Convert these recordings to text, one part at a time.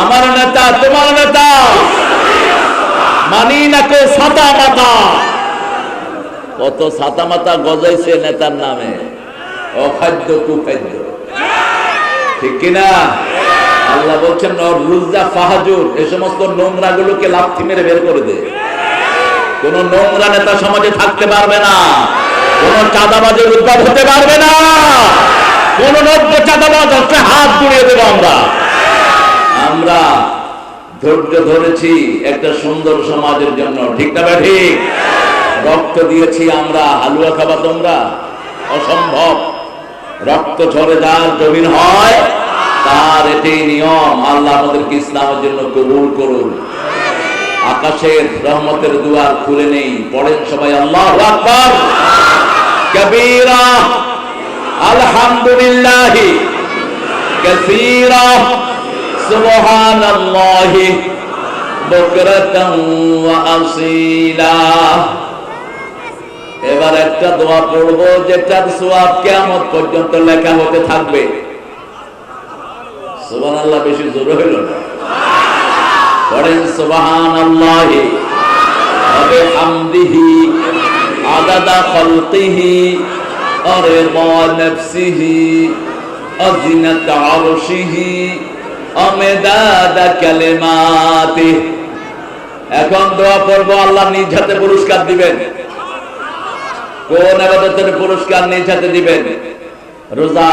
আমার নেতা তোমার নেতা, মানি নাকো ছাতা মাতা। কত ছাতা মাতা গজাইছে নেতার নামে, অখাদ্য কুখাদ্য, ঠিক কিনা? আল্লাহ বলছেন রুজা ফাহাজুর, এই সমস্ত নোংরা গুলোকে লাথি মেরে বের করে দে। কোন নোংরা নেতা সমাজে থাকতে পারবে না, কোন চাঁদাবাজের উদ্ভব হতে পারবে না, কোন নব্য চাঁদাবাজ হচ্ছে হাত গুড়িয়ে দেবো আমরা। আমরা ধৈর্য ধরেছি একটা সুন্দর সমাজের জন্য, ঠিক না ঠিক? রক্ত দিয়েছি আমরা, হালুয়া খাবা তোমরা? অসম্ভব। রক্ত ঝরে যার জমিন হয় তার এটাই নিয়ম। আল্লাহ আমাদেরকে ইসলামের জন্য কবুল করুন। আকাশের রহমতের দুয়ার খুলে নেই, পড়েন সবাই আল্লাহু আকবার কবীরা, আলহামদুলিল্লাহি কাসীরা, সুবহানাল্লাহি বুকরাতান ওয়া আসীলা। এবার একটা দোয়া পড়বো যেটার সওয়াব কিয়ামত পর্যন্ত লেখা হতে থাকবে। সুবহানাল্লাহ বেশি জোরে হলো না? পড়েন সুবহানাল্লাহি ওয়া বিহামদিহি আদাদা খালকিহি ওয়া রিদা নাফসিহি ওয়া জিনাতা আরশিহি ওয়া মিদাদা কালিমাতিহি। এখন দোয়া পড়বো, আল্লাহ নিজ হাতে পুরস্কার দিবেন। কোন ইবাদতের পুরস্কার নিজ হাতে দিবেন? রোজা।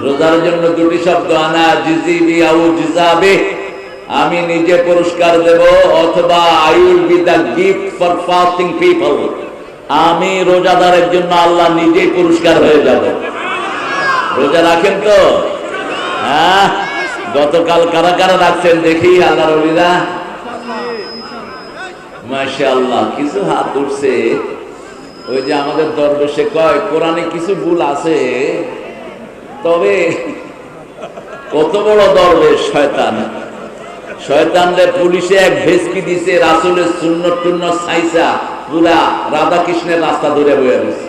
রোজার জন্য দুটি শব্দ, আনা জিজিবি আও জিজাবি, আমি নিজে পুরস্কার দেব, অথবা I will be the gift for fasting people, আমি রোজাদারের জন্য আল্লাহ নিজেই পুরস্কার হয়ে যাব। রোজা রাখেন তো? হ্যাঁ, গতকাল কারা কারা রাখছেন দেখি আল্লাহর ওলিরা? মাশাআল্লাহ, কিছু হাত উঠছে। ওই যে আমাদের দরবেশে কয় কোরআনে কিছু ভুল আছে, তবে কত বড় দরবেশ শয়তান। শয়তানরে পুলিশে এক ভেসকি দিছে, রাসূলের সুন্নত টুন্নত ছাইসা পুরা রাধা কৃষ্ণের রাস্তা ধরে বয়ে গেছে।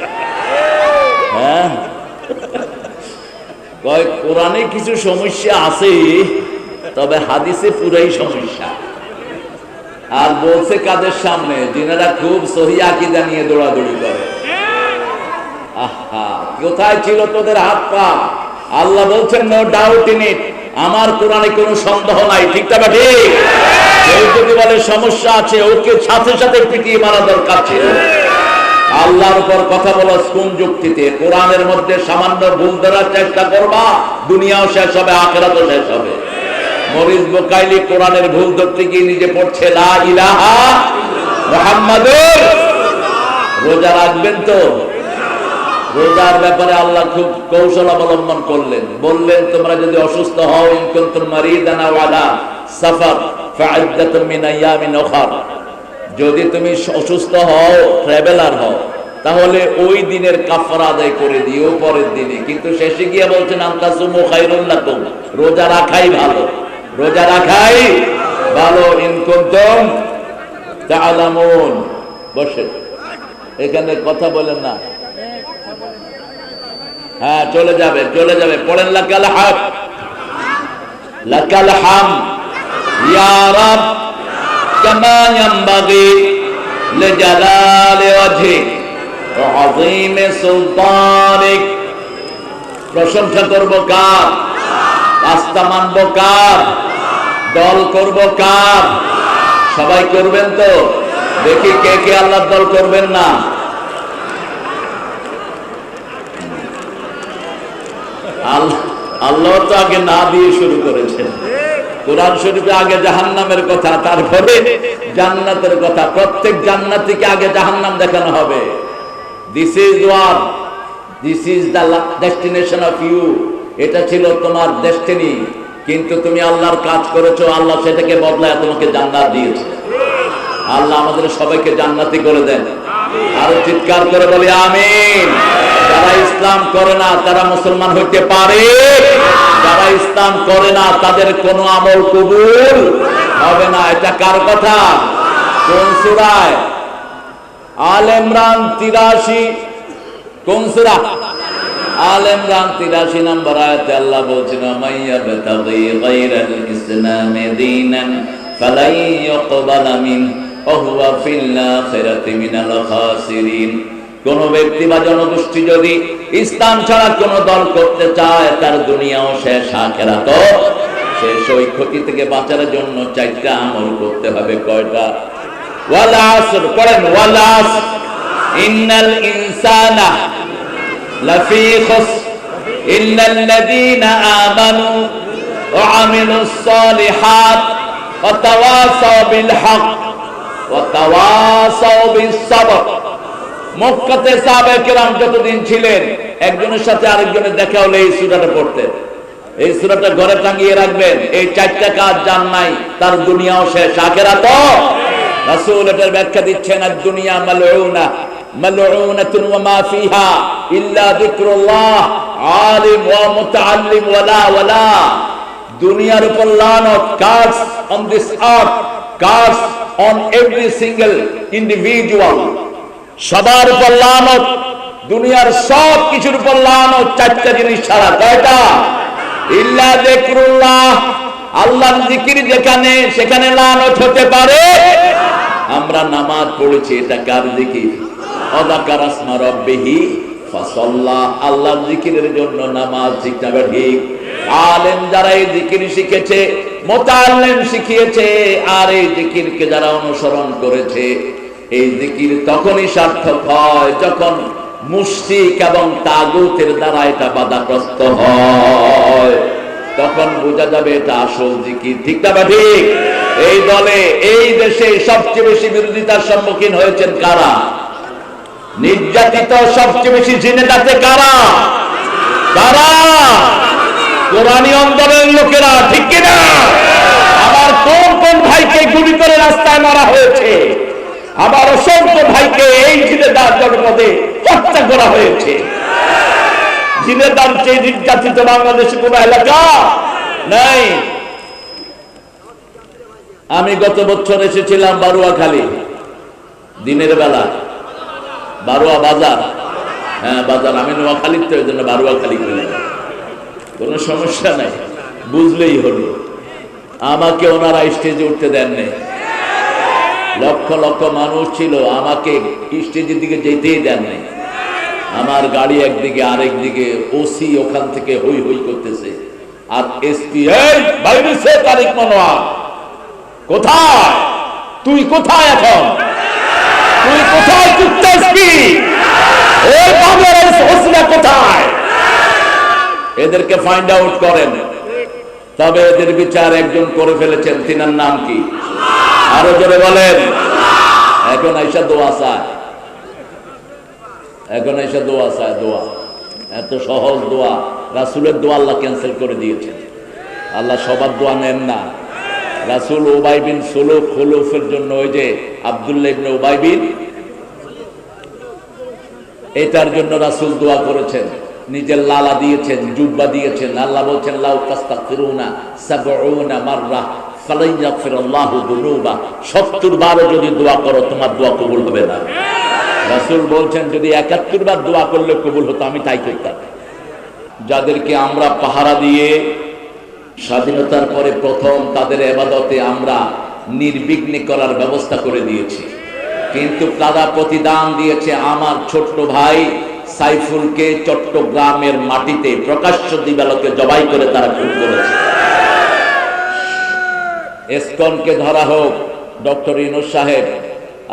হ্যাঁ, কয় কোরআনে কিছু সমস্যা আছে, তবে হাদিসে পুরাই সমস্যা। আর বলছে কাদের সামনে? যিনারা খুব সহি আকীদা নিয়ে দৌড়াদৌড়ি করে। আহা, কোথায় ছিল তোদের হাত পা? আল্লাহ বলছেন নো ডাউট ইন ইট, আমার কোরআনে কোনো সন্দেহ নাই, ঠিক না ঠিক? কেউ যদি বলে সমস্যা আছে, ওকে সাথে সাথে পিটিয়ে মারা দরকার ছিল। আল্লাহর উপর কথা বলা কোন যুক্তিতে? কোরআনের মধ্যে সামান্য ভুল ধরার চেষ্টা করবা, দুনিয়াও শেষ হবে, আখিরাতও শেষ হবে। মরিস বুকাইলি কোরআনের ভুল ধরতে গিয়ে নিজে পড়ছে লা ইলাহা মুহাম্মাদুর। রোজা রাখবেন তো? রোজার ব্যাপারে আল্লাহ খুব কৌশল অবলম্বন করলেন, বললেন তোমরা যদি অসুস্থ হও, ইন কুনতুম মারিদান আও আলা সাফার ফাইদ্দাতুম মিন আইয়ামিন উখর, যদি তুমি অসুস্থ হও, ট্রাভেলার হও, তাহলে ওই দিনের কাফারা আদায় করে দিও পরের দিনে। কিন্তু শেষে গিয়ে বলছেন আনতাসুমু খায়রুল লাকুম, রোজা রাখাই ভালো, রোজা রাখাই ভালো। ইন কুনতুম তা'লামুন। বসে, এখানে কথা বলেন না। হ্যাঁ, চলে যাবে, চলে যাবে। পড়েন লাকাল হাম, লাকাল হাম ইয়া রাব কামা ইয়ানবাগি লিজালালি ওয়াজহিক ওয়া আযীমি সুলতানিক। প্রশংসা করব কার? রাস্তা মানব কার? দল করব কার? সবাই করবেন তো? দেখি কে কে আল্লাহর দল করবেন না। আল্লাহ তো আগে না দিয়ে শুরু করেছেন। কোরআন শরীফে আগে জাহান্নামের কথা, তারপরে জান্নাতের কথা। প্রত্যেক জান্নাতীকে আগে জাহান্নাম দেখানো হবে। This is one, this is the destination of you, এটা ছিল তোমার ডেস্টিনি, কিন্তু তুমি আল্লাহর কাজ করেছো, আল্লাহ সেটাকে বদলায় তোমাকে জান্নাত দিয়েছে। আল্লাহ আমাদের সবাইকে জান্নাতি করে দেন। আরো চিৎকার করে বলি আমিন। যারা ইসলাম করে না তারা মুসলমান হইতে পারে, যারা ইসলাম করে না তাদের কোনো আমল কবুল হবে না। এটা কার কথা? কোন সূরায়? আল ইমরান 83। কোন সূরা? আলে ইমরান 83 নম্বর আয়াতে আল্লাহ বলছেন মাইয়াবতাগি গায়রাল ইসলামি দীনান ফালাই ইউকবালা মিনহু ওয়া হুয়া ফিল আখিরাতি মিনাল খাসিরিন। কোন ব্যক্তি বা জনগোষ্ঠী যদি ইসলাম ছাড়া কোন দল করতে চায় তার দুনিয়াও শেষ, আখিরাতও শেষ। ওই ক্ষতি থেকে বাঁচার জন্য 4টা আমল করতে হবে। কয়টা? ওয়াল আসর, পড়েন ওয়াল আসর ইন্নাল ইনসানা লাফি খুসর ইল্লাল্লাযীনা আমানু ওয়া আমিলুস সালিহাত ওয়া তাওয়াসাউ বিল হক ওয়া তাওয়াসাউ বিস সাবর। মক্কাতে সাহাবায়ে কেরাম যতদিন ছিলেন একজনের সাথে আরেকজনের দেখা হলে এই সূরাটা পড়তেন। এই সূরাটা ঘরে টাঙিয়ে রাখবেন। এই 4টা কাজ যার নাই তার দুনিয়াও শেষ, আখিরাতও। রাসূল এটার ব্যাখ্যা দিচ্ছেন আদ-দুনিয়া মালউনা মালউনাতুন ওয়া মা ফিহা ইল্লা যিকরুল্লাহ আলিম ওয়া মুতাআল্লিম ওয়ালা ওয়ালা। দুনিয়ার উপর লানত, কাজ অন দিস আর্থ, কাজ অন এভরি সিঙ্গেল ইন্ডিভিজুয়াল, সবার উপর লানত, দুনিয়ার সব কিছুর উপর লানত। 4টা জিনিস ছাড়া। কয়টা? ইল্লা যিকরুল্লাহ, আল্লাহর জিকির যেখানে সেখানে লানত হতে পারে। আমরা নামাজ পড়েছি, এটা কার জিকির? আযাকারা ইসমা রাব্বিহি ফাসাল্লা, আল্লাহর জিকিরের জন্য নামাজ। ঠিক না ঠিক? আলেম যারা এই জিকির শিখেছে, মুতাআল্লিম শিখিয়েছে, আর এই জিকিরকে যারা অনুসরণ করেছে, এই জিকির তখনই সার্থক হয় যখন মুশরিক এবং তাগুতের দ্বারা এটা বাধাগ্রস্ত হয়। তখন বোঝা যাবে এটা আসল জিকির। ঠিক না ঠিক? এই দলে, এই দেশে সবচেয়ে বেশি বিরোধিতার সম্মুখীন হয়েছেন কারা? নির্যাতিত সবচেয়ে বেশি জিনেদাতে কারা? কারা? কোরআনী আন্দোলনের লোকেরা। ঠিক কিনা? আবার কোন কোন ভাইকে গুলি করে রাস্তায় মারা হয়েছে, আবার অসংখ্য ভাইকে এই জিনেদার জনপদে হত্যা করা হয়েছে। জিনেদার চেয়ে নির্যাতিত বাংলাদেশে কোন এলাকা নাই। আমি গত বছর এসেছিলাম বারুয়াখালী, দিনের বেলা, বারুয়া বাজার। হ্যাঁ বাজার, আমি নোয়াখালীর তো, এই জন্য বারুয়াখালী করলাম। কোনো সমস্যা নাই, বুঝলেই হলো। আমাকে ওনারা স্টেজে উঠতে দেননি। লক্ষ লক্ষ মানুষ ছিল, আমাকে স্টেজের দিকে যেতেই দেন নাই। আমার গাড়ি একদিকে, আরেক দিকে ওসি ওখান থেকে হই হই করতেছে, আর এসপি এই বাইরে সে তারিক মনোয়ার কোথায়? তুই কোথায় এখন? তুই কোথায়? এসপি ওই বাংলাদেশ ওসিরা কোথায়? এদেরকে ফাইন্ড আউট করেন। তবে এদের বিচার একজন করে ফেলেছেন, তিনার নাম কি? আরো জোরে বলেন। এখন আইসা দোয়া চায়, এখন আইসা দোয়া চায়। দোয়া এত সহজ দোয়া, রাসূলের দোয়া আল্লাহ ক্যান্সেল করে দিয়েছেন। আল্লাহ সবার দোয়া নেন না। রাসূল উবাই বিন সুলুক খুলুফের জন্য ওই যে আব্দুল্লাহ ইবনে উবাই বিন, এটার জন্য রাসূল দোয়া করেছেন, নিজের লালা দিয়েছেন, জুব্বা দিয়েছেন। আল্লাহ বলছেন লাউ তাস্তাগফিরুনা 70 মাররা ফালাই ইয়াগফিরুল্লাহু যুনুবা, 70 বার যদি দোয়া করো তোমার দোয়া কবুল হবে না। রাসূল বলছেন যদি 71 বার দোয়া করলে কবুল হতো আমি তাই করতাম। যাদেরকে আমরা পাহারা দিয়ে স্বাধীনতার পরে প্রথম তাদের ইবাদতে আমরা নির্বিঘ্নে করার ব্যবস্থা করে দিয়েছি, কিন্তু তারা প্রতিদান দিয়েছে। আমার ছোট্ট ভাই সাইফুলকে চট্টগ্রামের মাটিতে প্রকাশ্য দিবালোকে জবাই করে তারা খুন করেছে। ইসকনকে ধরা হোক, ডক্টর ইউনূস সাহেব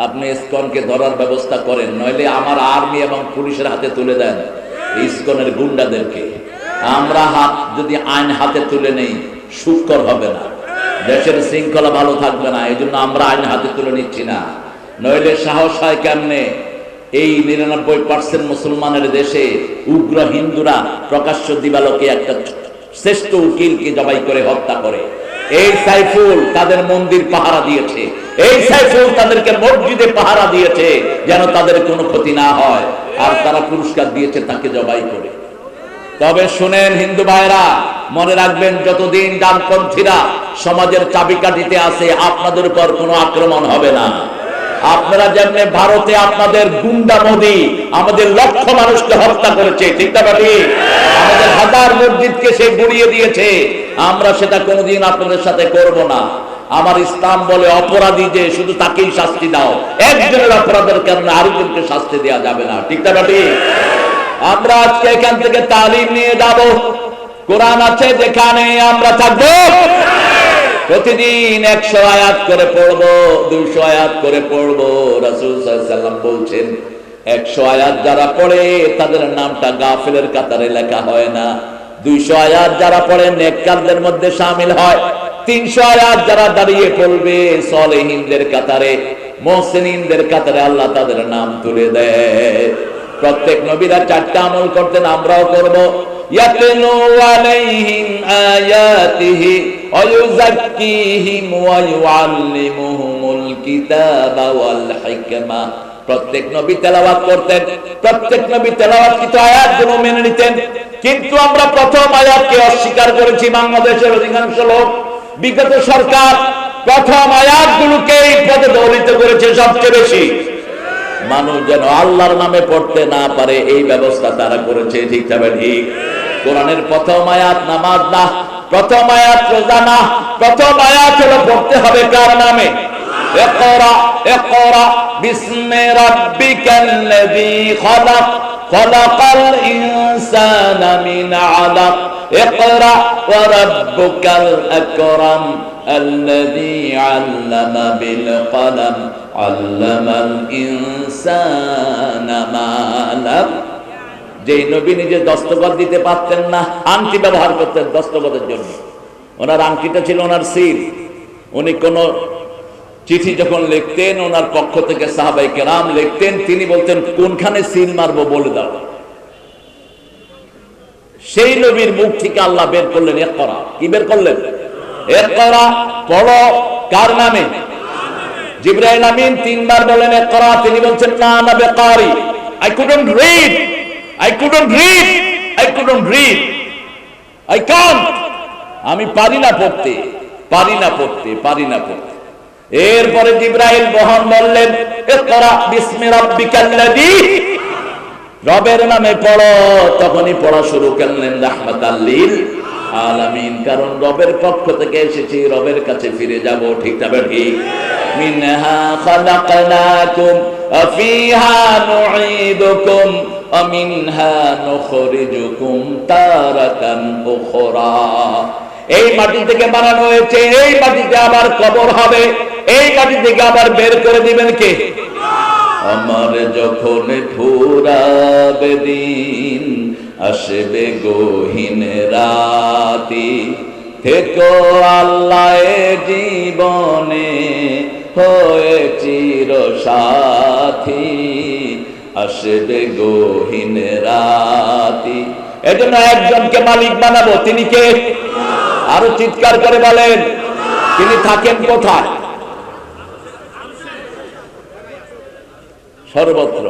আপনি ইসকনকে ধরার ব্যবস্থা করেন, নইলে আমার আর্মি এবং পুলিশের হাতে তুলে দেন ইসকনের গুন্ডাদেরকে। আমরা হাত যদি আইন হাতে তুলে নেই সুৎকর হবে না, দেশের শৃঙ্খলা ভালো থাকবে না। এই জন্য আমরা আইন হাতে তুলে নিচ্ছি না, নইলে সাহস হয় কেমনে? এই 99% মুসলমানের দেশে উগ্র হিন্দুরা প্রকাশ্য দিবালোকে একটা শ্রেষ্ঠ উকিলকে জবাই করে হত্যা করে। এই সাইফুল তাদের মন্দির পাহারা দিয়েছে, এই সাইফুল তাদেরকে মসজিদে পাহারা দিয়েছে যেন তাদের কোনো ক্ষতি না হয়, আর তারা পুরস্কার দিয়েছে তাকে জবাই করে। তবে শুনেন হিন্দু ভাইরা, মনে রাখবেন যতদিন ডানপন্থীরা সমাজের চাবিকাঠিতে আছে আপনাদের উপর কোনো আক্রমণ হবে না। আপনারা যেমনি ভারতে আপনাদের গুন্ডা মোদি আমাদের লক্ষ মানুষকে হত্যা করেছে, ঠিক না ঠিক? আমাদের হাজার মসজিদকে সে গুড়িয়ে দিয়েছে, আমরা সেটা কোনোদিন আপনাদের সাথে করব না। আমার ইসলাম বলে অপরাধী যে শুধু তাকেই শাস্তি দাও, একজনের অপরাধের কারণে আরেকজনকে শাস্তি দেওয়া যাবে না, ঠিক না ঠিক? আমরা আজকে এখান থেকে তালিম নিয়ে যাব। কোরআন আছে যেখানে আমরা থাকবো, প্রতিদিন 100 আয়াত করে পড়বো, 200 আয়াত করে পড়বো। রাসূল সাল্লাল্লাহু আলাইহি ওয়াসাল্লাম বলছেন 100 আয়াত যারা পড়ে তাদের নামটা গাফিলের কাতারে লেখা হয় না, 200 আয়াত যারা পড়ে নেককারদের মধ্যে শামিল হয়, 300 আয়াত যারা দাঁড়িয়ে পড়বে সলেহিনদের কাতারে, মুহসিনিনদের কাতারে আল্লাহ তাদের নাম তুলে দেয়। প্রত্যেক নবীরা 4টা আমল করতেন, আমরাও করব। ইয়াতলু আলাইহিম আয়াতিহি ওয়া ইউযাক্কিহিম ওয়া ইউআল্লিমুহুমুল কিতাবা ওয়াল হিকমা। প্রত্যেক নবী তেলাওয়াত করতেন, প্রত্যেক নবী তেলাওয়াতকৃত আয়াতগুলো মেনে নিতেন। কিন্তু আমরা প্রথম আয়াতকে অস্বীকার করেছি। বাংলাদেশের অধিকাংশ লোক, বিগত সরকার প্রথম আয়াতগুলোকেই পদদলিত করেছে সবচেয়ে বেশি। মানুষ যেন আল্লাহর নামে পড়তে না পারে এই ব্যবস্থা তারা করেছে, ঠিক তবে ঠিক? কোরআনের প্রথম আয়াত নামাজ না, প্রথম আয়াত রোজা না, প্রথম আয়াত হলো পড়তে হবে কার নামে? ইকরা ইকরা বিসমি রাব্বিকাল্লাযী খালাক খালাকাল ইনসানা মিন আলাক ইকরা ওয়া রাব্বুকাল আকরাম الذي علم بالقلم علم الإنسان ما لم। যে নবী নিজে দস্তখত দিতে পারতেন না, আংটি ব্যবহার করতেন দস্তখতের জন্য। ওনার আংটিটা ছিল ওনার সিল। উনি কোন চিঠি যখন লিখতেন, ওনার পক্ষ থেকে সাহাবায়ে কেরাম লিখতেন, তিনি বলতেন কোনখানে সিল মারবো বলে দাও। সেই নবীর মুখ থেকে আল্লাহ বের করলেন ইকরা। কি বের করলেন? ইকরা, পড়ো। কার নামে? জিবরাইল আমিন 3 বার বলেন ইকরা, তিনি বলছেন না না bakery, I couldn't read, I couldn't read, I couldn't read, I can't, আমি পারি না পড়তে, পারি না পড়তে, পারি না পড়তে। এরপরে জিবরাইল বহন বললেন ইকরা বিসমি রাব্বিকাল্লাযী, রবের নামে পড়ো। তখনই পড়া শুরু করলেন রাহমাতাল লিল আলামিন, কারণ রবের পক্ষ থেকে এসেছি, রবের কাছে ফিরে যাব, ঠিক তবে ঠিক? মিনহা খালাকনাকুম ওয়া ফিহা নুঈদুকুম ওয়া মিনহা নুখরিজুকুম তারাতান উখরা। এই মাটি থেকে বানানো হয়েছে, এই মাটিতে আবার কবর হবে, এই মাটি থেকে আবার বের করে দিবেন কে? আমার যখন ফুরাবে দিন, আসবে গহীন রাতি, থেকো আল্লাহ জীবনে হয়ে চির সাথী, আসবে গহীন রাতি। এজন্য একজনকে মালিক বানাবো, তিনি কে? আরো চিৎকার করে বলেন, তিনি থাকেন কোথায়? সর্বত্র,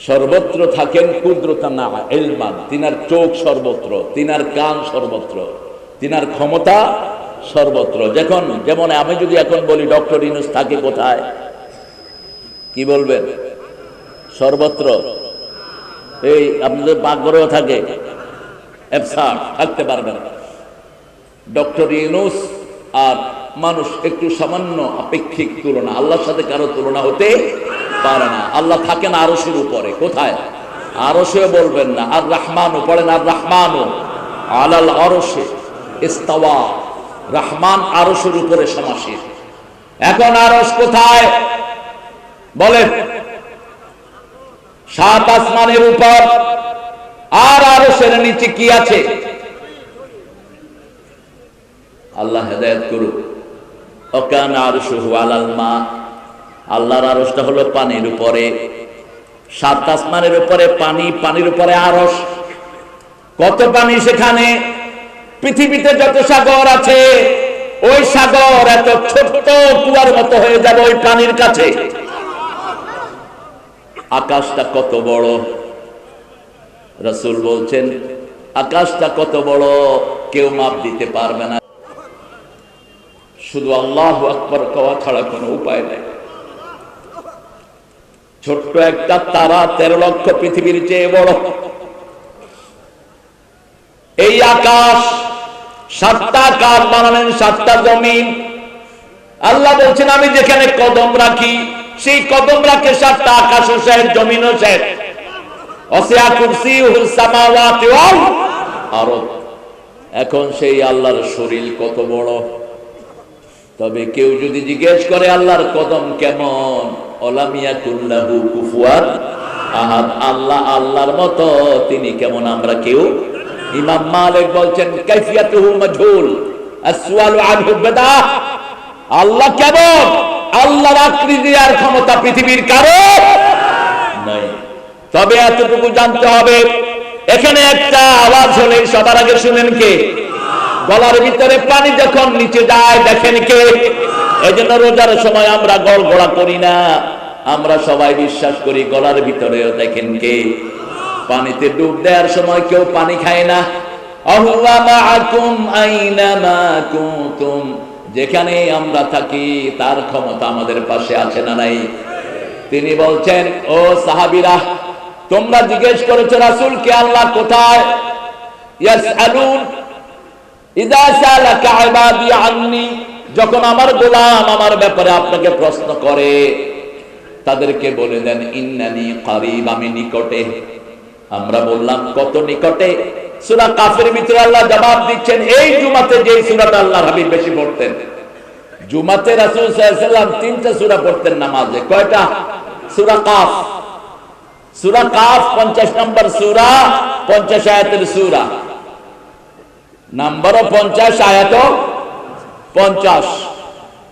সর্বত্র থাকেন। কুদরতান ইলমান, তিনার চোখ সর্বত্র, তিনার কান সর্বত্র, তিনার ক্ষমতা সর্বত্র। যেমন আমি যদি এখন বলি ডক্টর ইউনূস থাকে কোথায়, কি বলবেন? সর্বত্র। এই আপনাদের পাকঘরেও থাকে, অ্যাবসার্ট থাকতে পারবেন। ডক্টর ইউনূস আর মানুষ একটু সামান্য আপেক্ষিক তুলনা, আল্লাহর সাথে কারো তুলনা হতে পারে না। আল্লাহ থাকেন আরশের উপরে। কোথায়? আরশে বলবেন না, আর রহমানও পড়েন, আর রহমানও আলাল আরশে ইস্তাওয়া। রহমান আরশের উপরে সমাসীন। এখন আরশ কোথায় বলেন? 7 আসমানের উপর। আর আরশের নিচে কি আছে? আল্লাহ হেদায়েত করুক। ওয়াকানা আরশুহু আলাল মা, আল্লাহর আরশটা হলো পানির উপরে। 7 আসমানের উপরে পানি, পানির উপরে আরশ। কত পানি সেখানে? পৃথিবীতে যত সাগর আছে, ওই সাগর এত ছোট্ট কুয়ার মতো হয়ে যাবে ওই পানির কাছে। আকাশটা কত বড়, রাসূল বলছেন আকাশটা কত বড় কেউ মাপ দিতে পারবে না। শুধু আল্লাহু আকবার কওয়া ছাড়া কোনো উপায় নেই। ছোট্ট একটা তারা 13 লক্ষ পৃথিবীর চেয়ে বড়। এই আকাশ, 7টা আকাশ বানালেন, 7টা জমিন। আল্লাহ বলছেন আমি যেখানে কদম রাখি সেই কদম রাখে 7টা আকাশও শেষ, জমিনও শেষ। ওয়াসিআ কুরসিয়ুহুস সামাওয়াতি ওয়াল আরদ। এখন সেই আল্লাহর শরীর কত বড়। তবে কেউ যদি জিজ্ঞেস করে আল্লাহর কদম কেমন, ওয়ালাম ইয়াকুল লাহু কুফুয়ান আহাদ, আল্লাহ আল্লাহর মতো তিনি কেমন আমরা কেউ। ইমাম মালিক বলছেন কাইফিয়াতুহু মাজহুল, আসওয়ালু আনহু বিদআ। আল্লাহ কেমন, আল্লাহর আকৃতি আর ক্ষমতা পৃথিবীর কারো নাই। তবে এতটুকু জানতে হবে, এখানে একটা আওয়াজ হলে সবার আগে শুনেন কে? গলার ভিতরে পানি যখন নিচে যায় দেখেন কে? এজন্য রোজার সময় আমরা গড়গড়া করি না, আমরা সবাই বিশ্বাস করি গলার ভিতরেও দেখেন কে? পানিতে ডুব দেওয়ার সময় কেউ পানি খায় না। আহুয়া মাআকুম আইনামা কুনতুম, যেখানে আমরা থাকি তার ক্ষমতা আমাদের পাশে আছে না নাই? তিনি বলছেন, ও সাহাবীরা, তোমরা জিজ্ঞেস করেছো রাসূলকে আল্লাহ কোথায়? ইয়াসআলুন ইযা সালাকা ইবাদি আন্নি, যখন আমার গোলাম আমার ব্যাপারে আপনাকে প্রশ্ন করে তাদেরকে বলে দেন ইন্নানি কারীব, আমি নিকটে। আমরা বললাম কত নিকটে? সূরা কাফের ভিতরে আল্লাহ জবাব দিচ্ছেন, এই জুমাতে যে সূরাটা আল্লাহর হাবিব বেশি পড়তেন। জুমাতে রাসূল সাল্লাল্লাহু আলাইহি ওয়াসাল্লাম 3টা সূরা পড়তেন নামাজে। কয়টা? সূরা কাফ। সূরা কাফ 50 নম্বর সূরা, 50 আয়াতের সূরা, নাম্বারও 50, আয়াতও 50।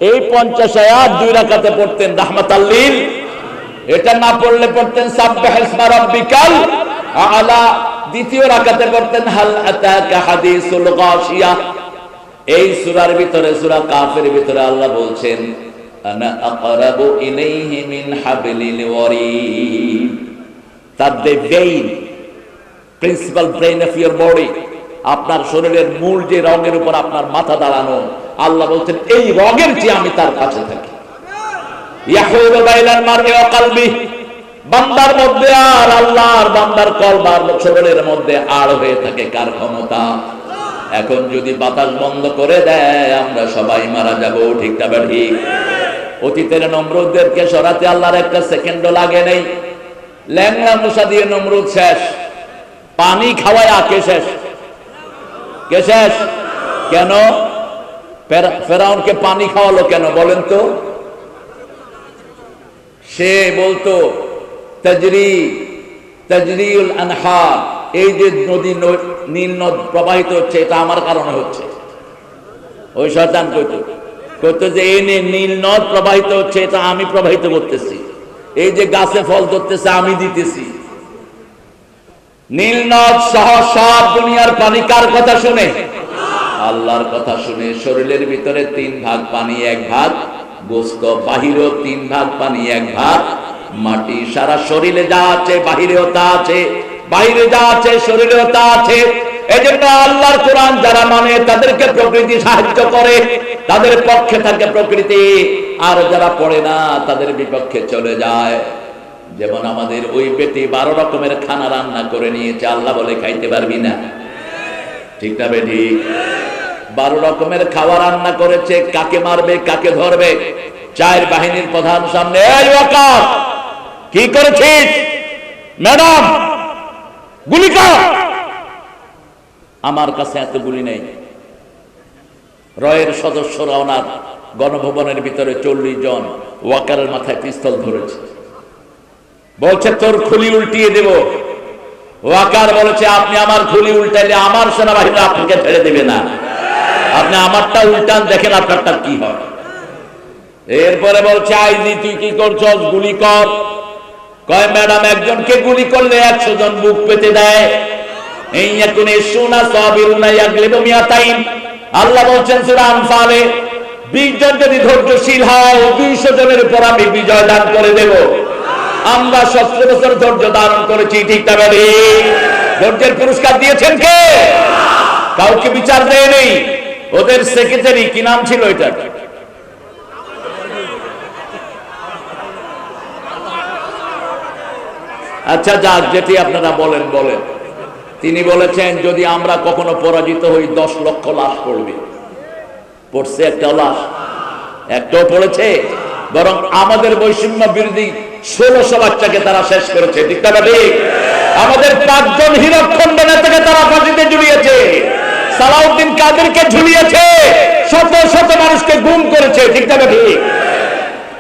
এই 50 আয়াত 2 রাকাতে পড়তেন রাহমাতাল লিল। এটা না পড়লে পড়তেন সাব্বিহ ইসমা রাব্বিকাল আ'লা। দ্বিতীয় রাকাতে পড়তেন হাল আতাকা হাদিসুল গাশিয়া। এই সূরার ভিতরে, সূরা কাফের ভিতরে আল্লাহ বলছেন আনা আকরাবু ইলাইহি মিন হাবলিল Warid. that the vein, principal brain of your body, আপনার শরীরের মূল যে রগের উপর আপনার মাথা দাঁড়ানো, আল্লাহ বলছেন এই রগের চেয়ে আমি তার কাছে থাকি। ইয়াহুলু বাইনাল মারই ওয়া কলবি, বান্দার মধ্যে আর আল্লাহর, বান্দার কলব আর শরীরের মধ্যে আড় হয়ে থাকে কার ক্ষমতা? এখন যদি বাতাস বন্ধ করে দেয় আমরা সবাই মারা যাব, ঠিক না ঠিক? অতীতের নমরুদদেরকে সরাতে আল্লাহর একটা সেকেন্ডও লাগে নাই। ল্যাংড়া মশা দিয়ে নমরুদ শেষ, পানি খাওয়ায় আকে শেষ। কে শেষ? কেন? ফেরাউনকে পানি খাওয়ালো কেন বলেন তো? সে বলতো তাজরিউল আনহার, এই যে নদী নীল নদ প্রবাহিত হচ্ছে এটা আমার কারণে হচ্ছে। ওই শয়তান কইতো যে এই নীল নদ প্রবাহিত হচ্ছে এটা আমি প্রবাহিত করতেছি, এই যে গাছে ফল ধরতেছে আমি দিতেছি। নীল নদ সহ সব দুনিয়ার পানি কার কথা শুনে? আল্লাহর কথা শুনে। শরীরের ভিতরে 3 ভাগ পানি, 1 ভাগ গোস্ত, বাহিরেও 3 ভাগ পানি, 1 ভাগ মাটি। সারা শরীরে যা আছে বাহিরেও তা আছে, বাইরে যা আছে শরীরেও তা আছে। এজন্য আল্লাহর কোরআন যারা মানে তাদেরকে প্রকৃতি সাহায্য করে, তাদের পক্ষে থাকে প্রকৃতি, আর যারা পড়ে না তাদের বিপক্ষে চলে যায়। যেমন আমাদের ওই পেটে 12 রকমের খানা রান্না করে নিয়েছে, আল্লাহ বলে খাইতে পারবি না, ঠিক না বেটি? 12 রকমের খাওয়া রান্না করেছে, কাকে মারবে কাকে ধরবে। 4 বাহিনীর প্রধান সামনে, এই ওয়াকার কি করেছিস? ম্যাডাম গুলি কর। আমার কাছে এত গুলি নেই। রয়ের সদস্যরা ওনার গণভবনের ভিতরে 40 জন ওয়াকারের মাথায় পিস্তল ধরেছে, বলছে তোর খুলি উল্টিয়ে দেব। ওয়াকার বলেছে আপনি আমার খুলি উল্টাইলে আমার সেনাবাহিনী আপনাকে ছেড়ে দেবে না, আপনি আমারটা উল্টান, দেখেন আপনারটা কি হয়। এরপরে বলছে আইজি তুই কি করছস? গুলি কর। কয় ম্যাডাম একজনকে গুলি করলে 100 জন বুক পেতে দেয়। এই ইয়াকুন ইসুনা সাবিরুনা ইয়াগলিবু মিয়াতাইন। আল্লাহ বলছেন সূরা আনফালে 20 জন যদি ধৈর্যশীল হয় 200 জনের উপর আমি বিজয় দান করে দেব। আমরা 17 বছর ধৈর্য ধারণ করেছি, ঠিক না ভাই? ধৈর্যের পুরস্কার দিয়েছেন কে? কাউকে বিচার দেয় নেই। ওদের সেক্রেটারি কি নাম ছিল এটা? আচ্ছা যাক, যেটি আপনারা বলেন বলেন। তিনি বলেছেন যদি আমরা কখনো পরাজিত হই 10 লক্ষ লাশ পড়বে। পড়ছে একটা লাশ? একটাও পড়েছে? বরং আমাদের বৈষম্য বিরোধী 1600 বাচ্চাকে তারা শেষ করেছে, ঠিক না ঠিক? আমাদের 5 জন হীরকখণ্ড নেতাকে তারা ফাঁসিতে ঝুলিয়েছে, সালাউদ্দিন কাদেরকে ঝুলিয়েছে, শত শত মানুষকে গুম করেছে, ঠিক না ঠিক?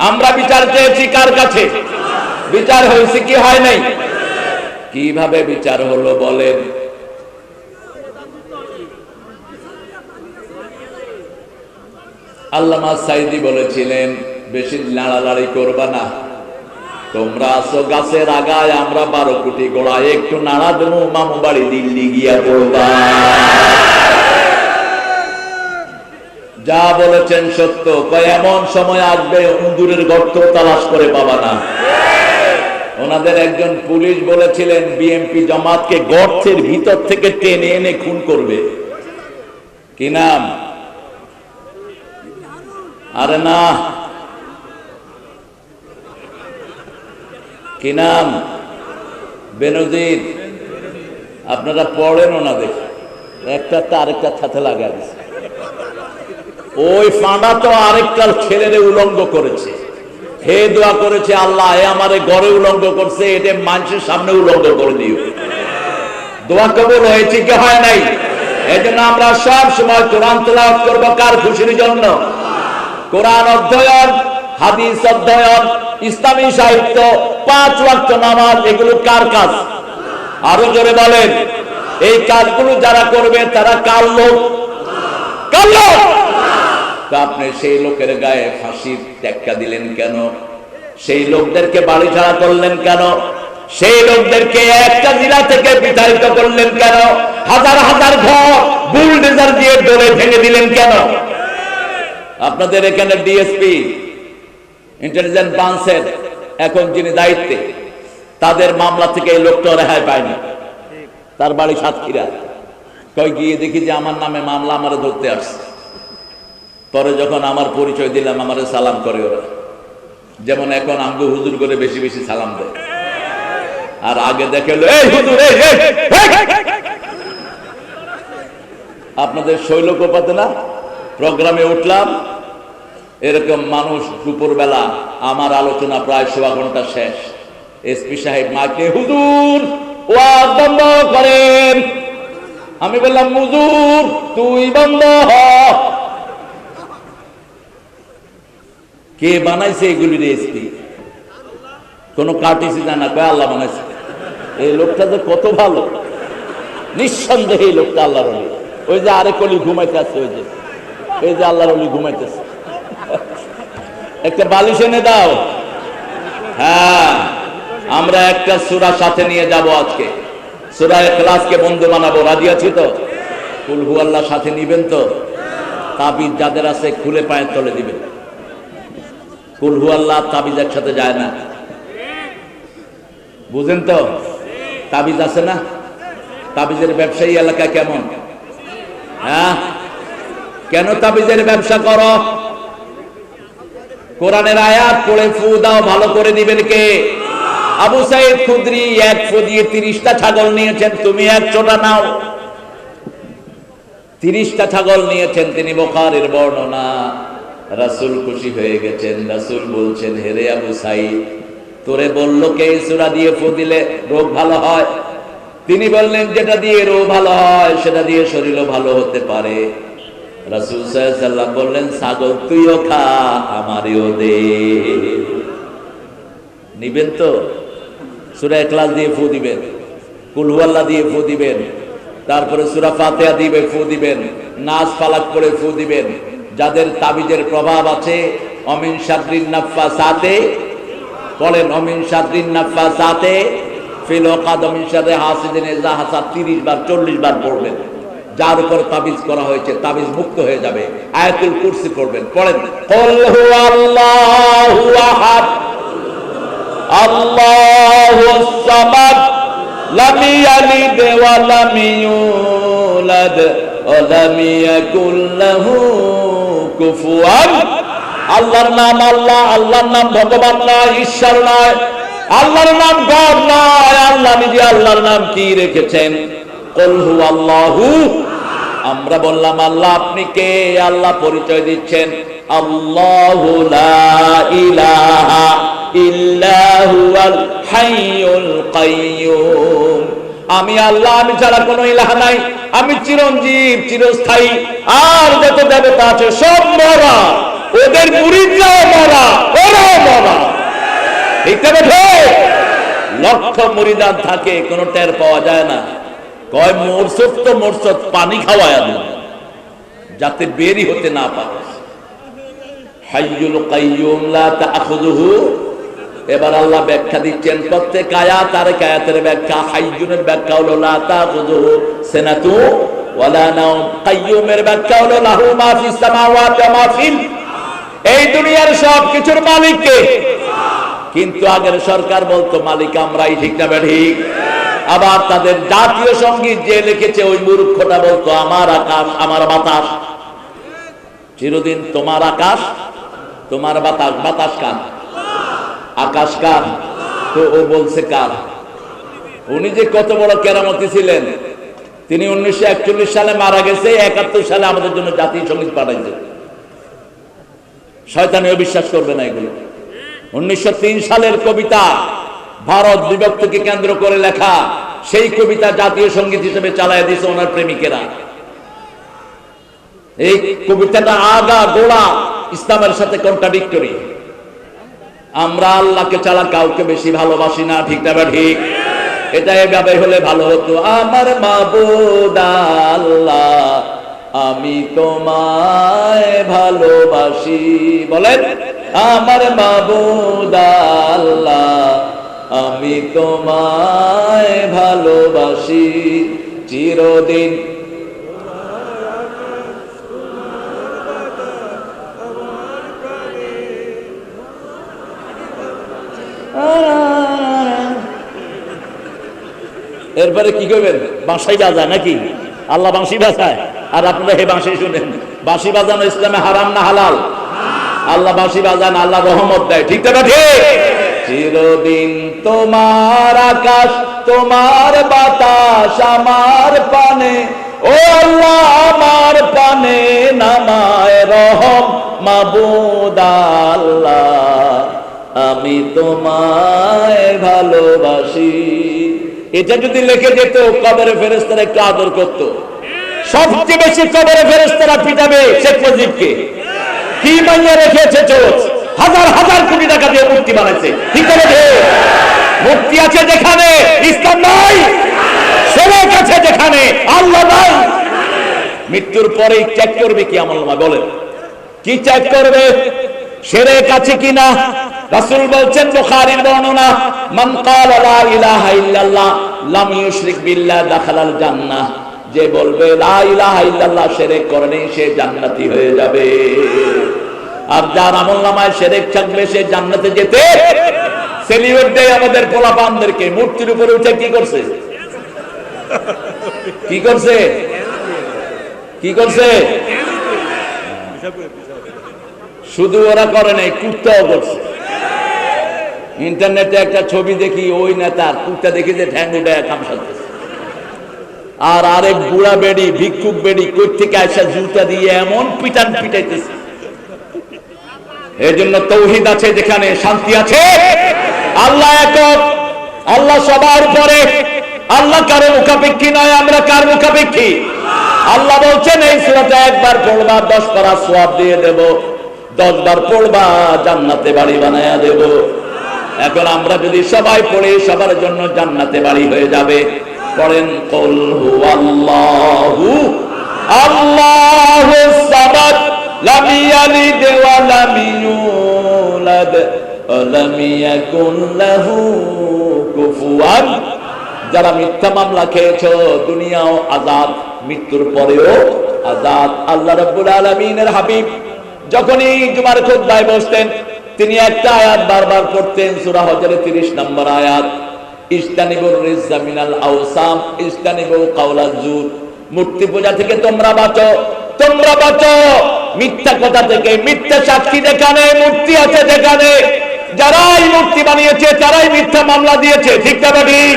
আমরা বিচার চেয়েছি কার কাছে? বিচার হয়েছে কি হয় নাই? কিভাবে বিচার হলো বলেন? আল্লামা সাইদি বলেছিলেন বেশি লাড়ালাড়ি করবা না, তোমরা আসো গাছের আগায়, আমরা 12 কোটি গোড়ায়, একটু নাড়া দেবো মামু বাড়ি দিল্লি গিয়া পড়বা। যা বলেছেন সত্য। এমন সময় আসবে উন্দুরের গর্ত তালাশ করে পাবা না। ওনাদের একজন পুলিশ বলেছিলেন বিএনপি জামাতকে গর্তের ভিতর থেকে টেনে এনে খুন করবে। কি নাম? আরে না, কি নাম? বেনজির। আপনারা পড়েন ওনাদের, একটা আরেকটার সাথে লাগা দিচ্ছে। ওই ফাঁড়া তো আরেকটার ছেলেরে উলঙ্গ করেছে, হে দোয়া করেছে আল্লাহ এ আমারে ঘরে উলঙ্গ করছে, এটা মানুষের সামনে উলঙ্গ করে দিও। দোয়া কবুল হয়েছে কি হয় নাই? এই জন্য আমরা সব সময় কোরআন তেলাওয়াত করবো কার খুশির জন্য? কোরআন অধ্যয়ন, হাদিস অধ্যয়ন, ইসলামী সাহিত্য, 5 ওয়াক্ত নামাজ, এগুলো কার কাজ? আরো জোরে বলেন। এই কাজগুলো যারা করবে তারা কার লোক? কার লোক? আপনি সেই লোকের গায়ে ফাঁসির টেক্কা দিলেন কেন? সেই লোকদেরকে বাড়ি ছাড়া করলেন কেন? সেই লোকদেরকে একটা জেলা থেকে বিতাড়িত করলেন কেন? হাজার হাজার ঘর বুলডোজার দিয়ে দৌড়ে ভেঙে দিলেন কেন? আপনাদের এখানে ডিএসপি ইন্টেলিজেন্স ব্রাঞ্চের এখন যিনি দায়িত্বে, তাদের মামলা থেকে এই লোকটা রেহাই পায়নি। তার বাড়ি সাতক্ষীরা। কই গিয়ে দেখি যে আমার নামে মামলা, আমারে ধরতে আসছে। পরে যখন আমার পরিচয় দিলাম, আমারে সালাম করে ওরা, যেমন এখন আমগো হুজুর করে বেশি বেশি সালাম দেয়। আর আগে দেখে এই হুজুর, আপনাদের শৈলকোপাতে না প্রোগ্রামে উঠলাম, এরকম মানুষ দুপুর বেলা, আমার আলোচনা প্রায় 1.25 ঘন্টা শেষ, এসপি সাহেব মাকে হুজুর ওয়াজ বন্ধ করেন। আমি বললাম হুজুর তুই বন্ধ হ। কে বানাইছে এগুলি রেসিপি? কোন কাটিছি জানা? কয় আল্লাহ বানাইছে। এই লোকটা যে কত ভালো, নিঃসন্দেহে এই লোকটা আল্লাহর ওলি। ওই যে আরেক অলি ঘুমাইতে আছে, ওই যে এই যে আল্লাহর ওলি ঘুমাইতেছে, একটা বালিশ এনে দাও। হ্যাঁ, আমরা একটা সূরা সাথে নিয়ে যাব আজকে, সূরা ইখলাসকে বন্ধু বানাবো। রাজি আছি তো? কুল হু আল্লাহ সাথে নিবেন তো? তাবিজ যাদের আছে খুলে পায়ের তলে দিবেন। কুল হু আল্লাহ তাবিজ একসাথে যায় না, বুঝেন তো? তাবিজ আছে না? তাবিজের ব্যবসায়ী এলাকা কেমন? হ্যাঁ, কেন তাবিজের ব্যবসা করো? কোরআনের আয়াত পড়ে ফু দাও, ভালো করে দিবেন কে? আবু সাইদ খুদরি 1 ফু দিয়ে 30টা ছাগল নিয়েছেন, তুমি 100টা নাও। 30টা ছাগল নিয়েছেন তিনি, বুখারীর বর্ণনা। রাসূল খুশি হয়ে গেছেন। রাসূল বলছেন, হেরে আবু সাইদ, তোরে বললো কে সূরা দিয়ে ফু দিলে রোগ ভালো হয়? তিনি বললেন, যেটা দিয়ে রোগ ভালো হয় সেটা দিয়ে শরীরও ভালো হতে পারে। রাসূল সাল্লাল্লাহু আলাইহি ওয়াসাল্লাম বললেন, ছাগল তুইও খা, আমারও দে। নিবেন তো? সূরা ইখলাস দিয়ে ফু দিবেন, কুল হু আল্লাহ দিয়ে ফু দিবেন, তারপরে সূরা ফাতিহা দিয়ে ফু দিবেন, নাস ফালাক করে ফু দিবেন। যাদের তাবিজের প্রভাব আছে, অমিন শাররিন নাফাসাতে বলেন, অমিন শাররিন নাফাসাতে ফিল উকাদ, অমিন শাররি হাসিদিন ইযা হাসাদ 30 বার 40 বার পড়বেন। যার উপর তাবিজ করা হয়েছে তাবিজ মুক্ত হয়ে যাবে। আয়াতুল কুরসি পড়বেন। পড়েন, কুল হুয়াল্লাহু আহাদ আল্লাহুস সামাদ লাম ইয়ালিদ ওয়া লাম ইউলাদ ওয়া লাম ইয়াকুল লাহু কুফুয়ান। আল্লাহর নাম আল্লাহ, আল্লাহর নাম ভগবান নয়, ঈশ্বর নয়। আল্লাহর নাম গড নয়, আল্লাহ নিজে আল্লাহর নাম কি রেখেছেন? কুল হুয়াল্লাহু। আমরা বললাম আল্লাহ আপনি কে? আল্লাহ পরিচয় দিচ্ছেন আল্লাহু লা ইলাহা ইল্লা হুয়াল হাইয়ুল কাইয়্যুম। আমি আল্লাহ, আমি ছাড়া কোনো ইলাহ নাই, আমি চিরঞ্জীব চিরস্থায়ী। আর যত দেবতা আছে সব মরা, ওদের মুরিদরাও মরা, ওরাও মরা। ঠিক আছে? লক্ষ মুরিদান থাকে, কোনো টের পাওয়া যায় না। কয় মোরসদ তো মোরসদ, পানি খাওয়ায় দেন যাতে বেরি হতে না পারে। হাইয়ুল কাইয়্যুম লা তাখুযুহু। এবার আল্লাহ ব্যাখ্যা দিচ্ছেন প্রত্যেক আয়াত আর আয়াতের ব্যাখ্যা। হাইয়ুনের ব্যাখ্যা হলো লা তাখুযুহু সিনাতু ওয়ালা নাওম। কাইয়্যুমের ব্যাখ্যা হলো লাহু মা ফিস সামাওয়াতি ওয়া মা ফিল। এই দুনিয়ার সব কিছুর মালিক কে? কিন্তু আগের সরকার বলতো মালিক আমরাই। ঠিক না ঠিক? আবার তাদের জাতীয় সঙ্গীত যে লিখেছে ওই মূর্খটা বলতো আমার আকাশ আমার বাতাস। চিরদিন তোমার আকাশ তোমার বাতাস। বাতাস কার? আকাশ কার? তো ও বলছে কার? উনি যে কত বড় কেরামতি ছিলেন, তিনি 1941 সালে মারা গেছে, 71 সালে আমাদের জন্য জাতীয় সঙ্গীত পাঠাইছে। শয়তানিও বিশ্বাস করবে না এগুলো। 1903 সালের কবিতা, ভারত বিভক্তিকে কেন্দ্র করে লেখা, সেই কবিতা জাতীয় সঙ্গীত হিসেবে চালায় দিয়েছে ওনার প্রেমিকেরা। এই কবিতাটা আগা গোড়া ইসলামের সাথে কন্ট্রাডিক্টরি। আমরা আল্লাহকে ছাড়া কাউকে বেশি ভালোবাসি না। ঠিক না ঠিক? এটা এভাবে হলে ভালো হতো। আমার মাবুদ আল্লাহ আমি তোমায় ভালোবাসি। বলেন আমার মাবুদ আল্লাহ আমি তোমায় ভালোবাসি চিরদিন। এরপরে কি করবেন? বাঁশি বাজায় নাকি? আল্লাহ বাঁশি বাজায় আর আপনারা হে বাঁশি শুনেন। বাঁশি বাজানো ইসলামে হারাম না হালাল? আল্লাহ বাঁশি বাজান, আল্লাহ রহমত দেয়। ঠিক না ঠিক? চিরদিন তোমার আকাশ তোমার বাতাস আমার পানে, ও আল্লাহ আমার পানে নামায় রহম মাবুদ আল্লাহ আমি তোমায় ভালোবাসি। এটা যদি লিখে যেত কবরে ফেরেশতারা একটু আদর করত। সবচেয়ে বেশি কবরে ফেরেশতারা পিটাবে শেখ মুজিবকে। কি মাইয়া রেখেছে চোখ, হাজার হাজার কোটি টাকা দিয়ে মূর্তি বানাইছে। ঠিক আছে? মূর্তি আছে যেখানে ইসলাম নাই, সেরেক আছে যেখানে আল্লাহ নাই। মৃত্যুর পরে চেক করবে কি আমলনামা? বলেন কি চেক করবে? শিরক আছে কিনা? রাসূল বলছেন বুখারীর বর্ণনা, মান ক্বালা লা ইলাহা ইল্লাল্লাহ লাম ইউশরিক বিল্লাহ দাখালাল জান্নাহ। যে বলবে লা ইলাহা ইল্লাল্লাহ শিরক করেনি সে জান্নাতি হয়ে যাবে। আর যার আমলনামায় শিরক থাকবে সে জান্নাতে যেতে। সেলিব্রেট দেয় আমাদের পোলাপানদেরকে। মূর্তির উপরে উঠে কি করছে? কি করছে? কি করছে? শুধু ওরা করে নাই, কুত্তাও করছে। ইন্টারনেটে একটা ছবি দেখি, ওই নেতার কুত্তা দেখি যে ঠ্যাং উঠে কামসাচ্ছে। আর আরেক বুড়া বেড়ি ভিক্ষুক বেড়ি কই থেকে আসা জুতা দিয়ে এমন পিটান পিটাইতেছে। এই জন্য তৌহিদ আছে যেখানে শান্তি আছে। আল্লাহ একক, আল্লাহ সবার উপরে। আল্লাহ কারো মুখাপেক্ষী নয়, আমরা কার মুখাপেক্ষী? আল্লাহ বলছেন এই সূরাটা একবার পড়বা 10 পারা সওয়াব দিয়ে দেব, 10 বার পড়বা জান্নাতে বাড়ি বানায়া দেব। এখন আমরা যদি সবাই পড়ি সবার জন্য জান্নাতে বাড়ি হয়ে যাবে। পড়েন কুল হুয়াল্লাহু আল্লাহুস সামাদ লাম ইয়ালিদ ওয়া লাম ইউলাদ ওয়া লাম ইয়াকুন লাহু কুফুয়ান। যারা মিথ্যা মামলা খেয়েছো দুনিয়াও আযাদ, মৃত্যুর পরেও আযাদ। আল্লাহ রাব্বুল আলামিনের হাবিব যখনই জুমার খুতবায় বসতেন তিনি একটা আয়াত বারবার পড়তেন, সূরা হজরে 30 নম্বর আয়াত, ইজতানিবুর রিজজা মিনাল আওসাম ইজতানিবু কাওলাজ জুর। মূর্তি পূজা থেকে তোমরা বাঁচো, তোমরা বাঁচো মিথ্যা কথা থেকে। মিথ্যা সাক্ষী যেখানে, মূর্তি আছে যেখানে, যারাই মূর্তি বানিয়েছে তারাই মিথ্যা মামলা দিয়েছে, ঠিক না ঠিক?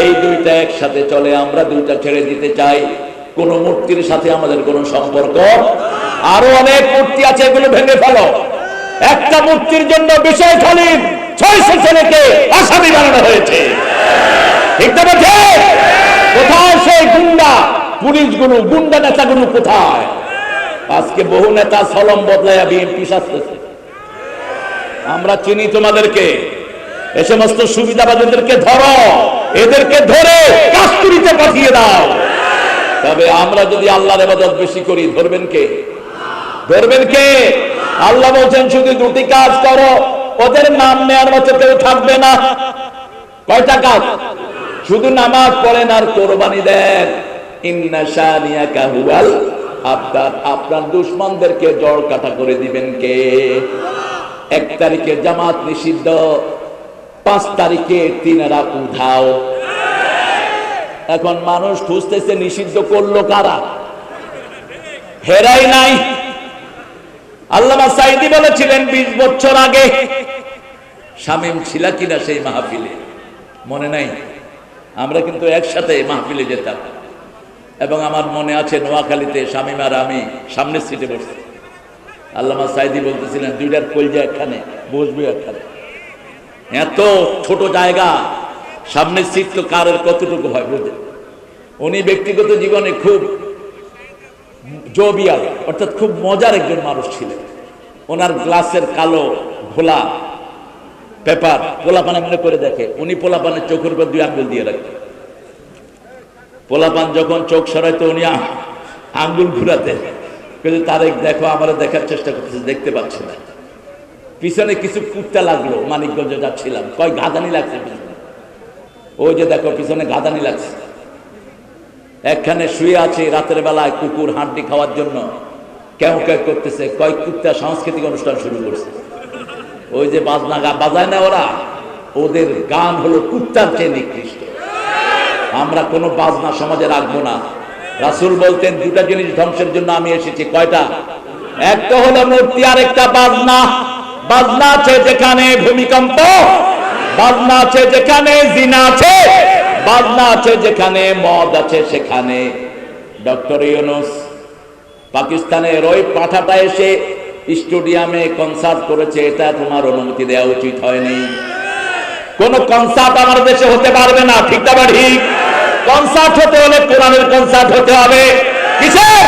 এই দুইটা একসাথে চলে, আমরা দুইটা ছেড়ে দিতে চাই। কোন মূর্তির সাথে আমাদের কোনো সম্পর্ক, আরো অনেক মূর্তি আছে, এগুলো ভেঙে ফেলো। একটা মূর্তির জন্য বিষয় খালিদ 600 ছেলেকে আসামি বানানো হয়েছে, ঠিক না ঠিক? কোথায় সেই গুন্ডা পুলিশগুলো, গুন্ডা নেতাগুলো কোথায়? আজকে বহু নেতা সলম বদলাইয়া বিএনপি সাজতেছে। আমরা চিনি তোমাদেরকে, এ সমস্ত সুবিধাবাদীদেরকে ধরো, এদেরকে ধরে কাস্তুরিতে পাঠিয়ে দাও। তবে আমরা যদি আল্লাহর ইবাদত বেশি করি, ধরবেন কে? ধরবেন কে? আল্লাহ বলছেন শুধু দুটি কাজ করো, ওদের নাম নেওয়ার মতো কেউ থাকবে না। কয়টা কাজ? শুধু নামাজ পড়েন আর কোরবানি দেন। ইন্না শানিয়াকা হুয়াল আবতার। আপনার দুশমনদেরকে জড় কাটা করে দিবেন কে? 1 তারিখে জামাত নিষিদ্ধ, 5 তারিখে তিনারা উধাও। এখন মানুষ খুঁজতেছে নিষিদ্ধ করলো কারা? হেরাই নাই। আল্লামা সাঈদী বলেছিলেন 20 বছর আগে, শামীম ছিল কিনা সেই মাহফিলে মনে নাই? আমরা কিন্তু একসাথে মাহফিলে যেতাম, এবং আমার মনে আছে নোয়াখালীতে শামীম আর আমি সামনের সিটে বসছি। আল্লামা সাঈদী বলতেছিলেন, দুইটার কলজা একখানে, বসবে একখানে। এত ছোট জায়গা, সামনের সিট তো কারের কতটুকু হয় বুঝে। উনি ব্যক্তিগত জীবনে খুব জোবিয়াল, অর্থাৎ খুব মজার একজন মানুষ ছিলেন। ওনার গ্লাসের কালো ঘোলা পেপার পোলাপানে মনে করে দেখে, উনি পোলাপানের চোখের উপর 2 আঙ্গুল দিয়ে রাখতেন। পোলাপান যখন চোখ সরাইতো উনি আঙ্গুল ঘুরাতেন, কিন্তু তারেক দেখো আমার দেখার চেষ্টা করতেছে, দেখতে পাচ্ছে না। পিছনে কিছু কুত্তা লাগলো, মানিকগঞ্জে যাচ্ছিলাম, কয় গাদানি লাগছে পিছনে। ওই যে দেখো পিছনে গাদানি লাগছে। একখানে শুয়ে আছে, রাতের বেলায় কুকুর হাড্ডি খাওয়ার জন্য কেউ কেউ করতেছে, কয় কুত্তা সাংস্কৃতিক অনুষ্ঠান শুরু করছে। ওই যে বাজনা বাজায় না ওরা, ওদের গান হলো কুত্তার চেয়ে নিকৃষ্ট। আমরা কোনো বাজনা সমাজে রাখবো না। রাসূল বলতেন 2টা জিনিস ধ্বংসের জন্য আমি এসেছি। কয়টা? একটা হলো মূর্তি, আর একটা বাজনা। বাজনা আছে যেখানে ভূমিকম্প, বাজনা আছে যেখানে জিনা আছে, বাজনা আছে যেখানে মদ আছে সেখানে। ডক্টর ইউনূস পাকিস্তানের ওই পাঠাটা এসে স্টেডিয়ামে কনসার্ট করেছে, এটা তোমার অনুমতি দেওয়া উচিত হয়নি। কোন কনসার্ট আমার দেশে হতে পারবে না, ঠিক না ঠিক? কনসার্ট হতে হলে কোরআনের কনসার্ট হতে হবে। কিসের?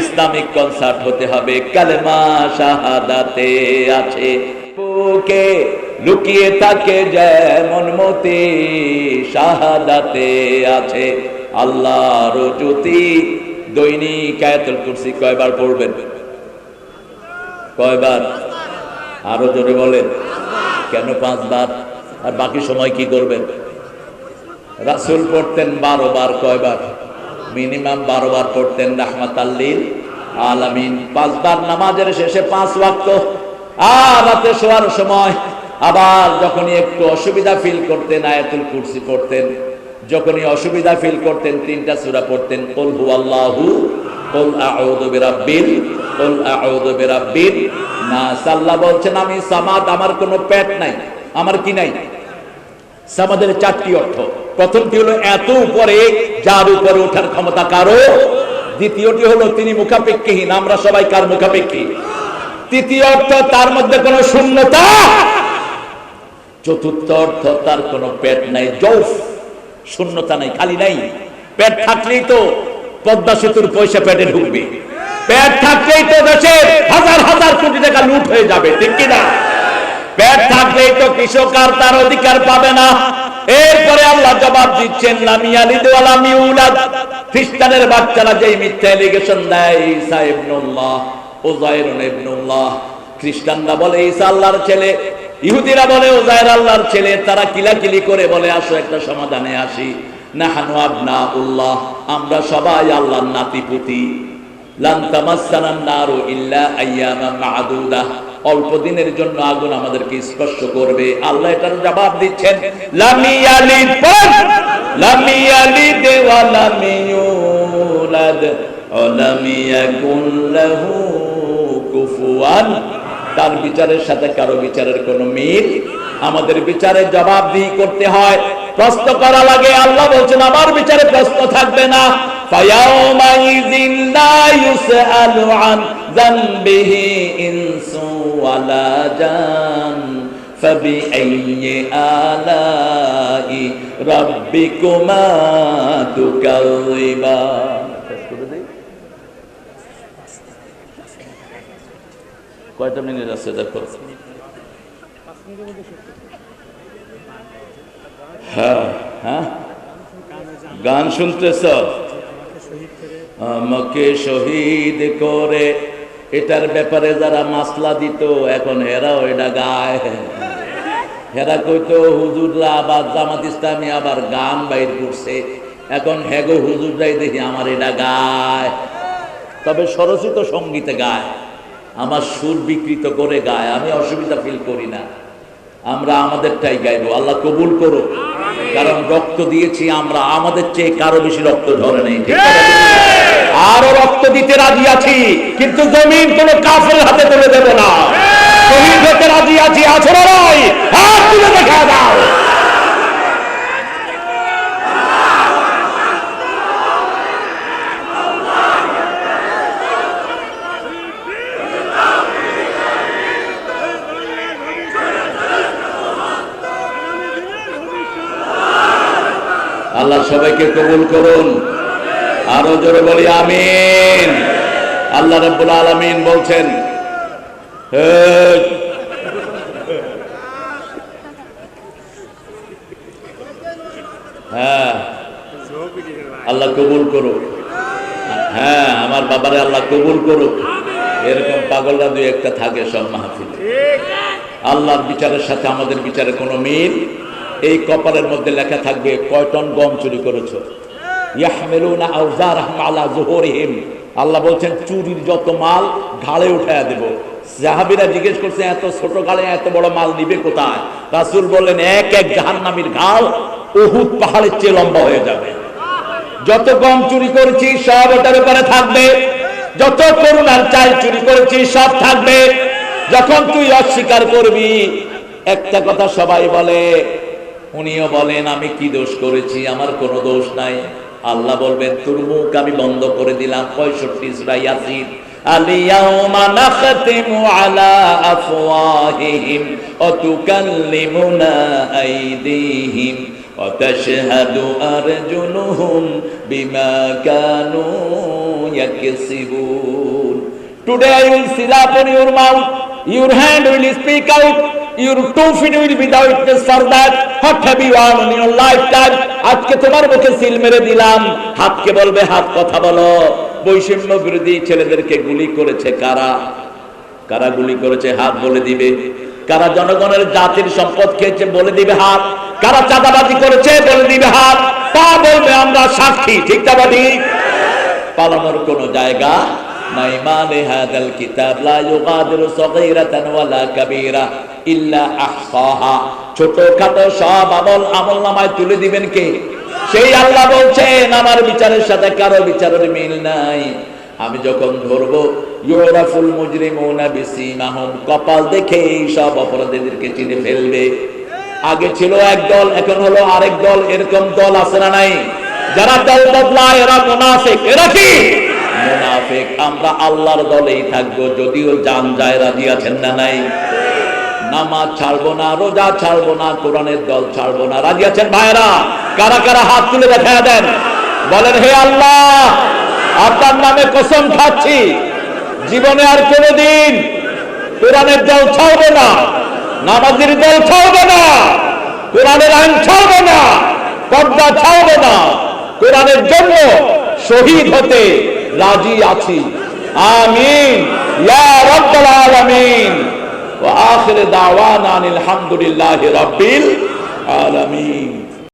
ইসলামিক কনসার্ট হতে হবে। কালেমা শাহাদাতে আছে বুকে লুকিয়ে থাকে যেমন মতি, শাহাদাতে আছে আল্লাহর জ্যোতি। দৈনিক আয়াতুল কুরসি কয়বার পড়বেন? কয়বার? আরো জোরে বলেন। কেন 5 বার? আর বাকি সময় কি করবেন? রাসূল পড়তেন 12 বার। কয়বার? মিনিমাম 12 বার পড়তেন, রাহমাতাল লিল আলামিন। 5 বার নামাজের শেষে 5 ওয়াক্ত, আর রাতে শোয়ার সময়। আবার যখনই একটু অসুবিধা ফিল করতেন আয়াতুল কুরসি পড়তেন। যখনই অসুবিধা ফিল করতেন 3টা সূরা পড়তেন, কুল হুয়াল্লাহু, কুল আউযু বিরাব্বিল, কুল আউযু বিরাব্বিন নাস। আল্লাহ বলছেন আমি সামাদ, আমার কোনো পেট নাই। আমার কি নাই? সামাদের 4টি অর্থ। প্রথমটি হলো এত উপরে, যার উপরে ওঠার ক্ষমতা কারো। দ্বিতীয়টি হলো তিনি মুখাপেক্ষীহীন, আমরা সবাই কার মুখাপেক্ষী? তৃতীয় অর্থ তার মধ্যে কোনো শূন্যতা। চতুর্থ অর্থ তার কোনো পেট নাই, জৌফ, শূন্যতা নাই, খালি নাই। পেট থাকলেই তো পদ্মা সেতুর পয়সা পেটে ঢুকবে, পেট থাকলেই তো দেশের হাজার হাজার কোটি টাকা লুট হয়ে যাবে, ঠিক কিনা? পেট থাকলেই তো কৃষক আর তার অধিকার পাবে না। এরপরে আল্লাহ জবাব দিচ্ছেন লাম ইয়ালিদ ওয়া লাম ইউলাদ। খ্রিস্টানের বাচ্চারা যেই মিথ্যা এলিগেশন দেয় ঈসা ইবনুল্লাহ, উযাইর ইবনুল্লাহ, খ্রিস্টানরা বলে ঈসা আল্লাহর ছেলে, ইহুদিরা বলে উযাইর আল্লাহর ছেলে। তারা কিলাকিলি করে বলে আসো একটা সমাধানে আসি। নাহানু আবনাউল্লাহ, আমরা সবাই আল্লাহর নাতিপুতি। লান তামাসসানান নারু ইল্লা আইয়ামান মা'দুদা, অল্প দিনের জন্য আগুন আমাদেরকে স্পর্শ করবে। আল্লাহ এটার জবাব দিচ্ছেন লাম ইয়ালিদ, লাম ইয়ালিদ ওয়া লাম ইউলাদ ওয়া লাম ইয়াকুন লাহু কুফুয়ান তার বিচারের সাথে কারো বিচারের কোনো মিল। আমাদের বিচারে জবাবদিহি করতে হয়, প্রশ্ন করা লাগে। আল্লাহ বলছেন আমার বিচারে প্রশ্ন থাকবে না। ফায়াউমাইযিন লা ইউসআলু আন যামবিহি ইনসু ওয়ালা জান ফাবিআইয়ি আলাই রাব্বিকুমা তুকাযিবান। কয়টা মিনিট আছে দেখো? হ্যাঁ হ্যাঁ, গান শুনতেছ? আমাকে শহীদ করে, এটার ব্যাপারে যারা মাসলা দিত এখন হেরাও এটা গায়। হেরা কইতো হুজুররা আবার জামাত ইসলামী আবার গান বাইর করছে, এখন হেগো হুজুররাই দেখি আমার এটা গায়। তবে স্বরচিত সঙ্গীতে গায়, আমার সুর বিকৃত করে গায়, আমি অসুবিধা ফিল করি না। আমরা আমাদেরটাই গাইবো, আল্লাহ কবুল করো। কারণ রক্ত দিয়েছি আমরা, আমাদের চেয়ে কারো বেশি রক্ত ঝরে নেই। আরো রক্ত দিতে রাজি আছি, কিন্তু জমিন কোন কাফের হাতে তুলে দেব না। শহীদ হতে রাজি আছি, আছো না ভাই? হাত তুলে দেখা দাও। আল্লাহ সবাইকে কবুল করুন, আরো জোরে বলি আমিন। আল্লাহ রাব্বুল আলামিন বলছেন, হ্যাঁ আল্লাহ কবুল করুক। হ্যাঁ আমার বাবারে আল্লাহ কবুল করুক। এরকম পাগলরা দুই একটা থাকে সব মাহফিলে। আল্লাহর বিচারের সাথে আমাদের বিচারে কোনো মিল। এই কপালের মধ্যে লেখা থাকবে কয় টন গম চুরি করেছো। ইয়াহমিলুনা আওজারহুম আলা যুহুরিহিম, আল্লাহ বলছেন চুরির যত মাল ঘাড়ে উঠায়া দেব। সাহাবীরা জিজ্ঞেস করছে এত ছোট ঘাড়ে এত বড় মাল নিবে কোথায়? রাসূল বললেন এক এক জাহান্নামীর ঘাড় উহুদ পাহাড়ের চেয়ে লম্বা হয়ে যাবে। যত গম চুরি করেছি সব ওটার উপরে থাকবে, যত করুণার চাল চুরি করেছি সব থাকবে। যখন তুই অস্বীকার করবি, একটা কথা সবাই বলে, উনিও বলেন আমি কি দোষ করেছি? আমার কোনো দোষ নাই। আল্লাহ বলবেন তোর মুখ আমি বন্ধ করে দিলাম। 65 সূরা ইয়াসিন, আল-ইয়াওমা নাখতিমু আলা আফওয়াহিহিম ওয়া তুকাল্লিমুনা আইদিহিম ওয়া তাশহাদু আরজুলুহুম বিমা Kanu ইয়াকসিবুন। Today I will seal upon your mouth, your hand will speak out, your 2 feet will be the witness for that. What have you done in your lifetime? আজকে তোমার মুখে সিল মেরে দিলাম। হাতকে বলবে হাত কথা বলো। বৈষম্য বিরোধী ছেলেদেরকে গুলি করেছে কারা? কারা গুলি করেছে? হাত বলে দিবে। কারা জনগণের জাতির সম্পদ খেয়েছে? বলে দিবে হাত। কারা চাঁদাবাজি করেছে? বলে দিবে হাত। পা বলবে আমরা সাক্ষী। ঠিক না ঠিক? পালানোর কোনো জায়গা নাই। মানে হাদাল কিতাব লা ইউগাদিরু সগীরাতান ওয়ালা কাবীরা ইল্লা আহসাহা। ছোটখাটো সব আমল নামায় তুলে দিবেন কে? সেই আল্লাহ বলছেন আমার বিচারের সাথে কারো বিচারের মিল নাই। আমি যখন ধরবো ইউরাফুল মুজরিমুনা বিসিমাহুম, কপাল দেখে সব অপরাধীদেরকে চিনে ফেলবে। আগে ছিল এক দল, এখন হলো আরেক দল। এরকম দল আছে না নাই? যারা দল বদলায় এরা মুনাফিক। এরা কি মুনাফিক? আমরা আল্লাহর দলেই থাকবো, যদিও জান যায়। রাজি আছেন না নাই? নামাজ ছাড়বো না, রোজা ছাড়বো না, কোরআনের দল ছাড়বো না। রাজি আছেন ভাইরা? কারা কারা হাত তুলে দেখা দেন, বলেন হে আল্লাহ আপনার নামে কসম খাচ্ছি জীবনে আর কোনোদিন কোরআনের দল ছাড়বো না, নামাজের দল ছাড়বো না, কোরআনের আইন ছাড়বো না, পর্দা ছাড়বো না। কোরআনের জন্য শহীদ হতে রাজি আছি। আমিন ইয়া রাব্বাল আলামিন। ওয়া আখির দাওয়ানা আলহামদুলিল্লাহি রাব্বিল আলামিন।